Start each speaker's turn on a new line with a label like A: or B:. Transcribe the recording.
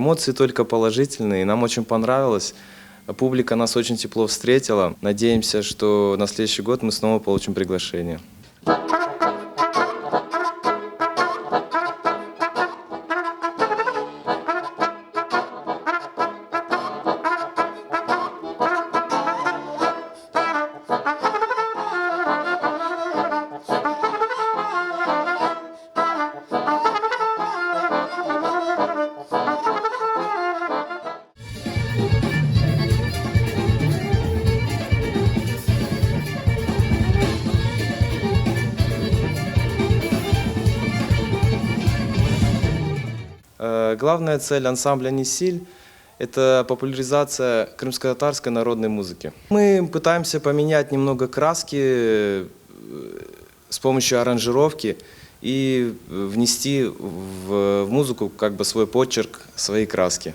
A: Эмоции только положительные, нам очень понравилось. Публика нас очень тепло встретила. Надеемся, что на следующий год мы снова получим приглашение. Главная цель ансамбля «Несиль» – это популяризация крымско-татарской народной музыки. Мы пытаемся поменять немного краски с помощью аранжировки и внести в музыку как бы свой почерк, свои краски.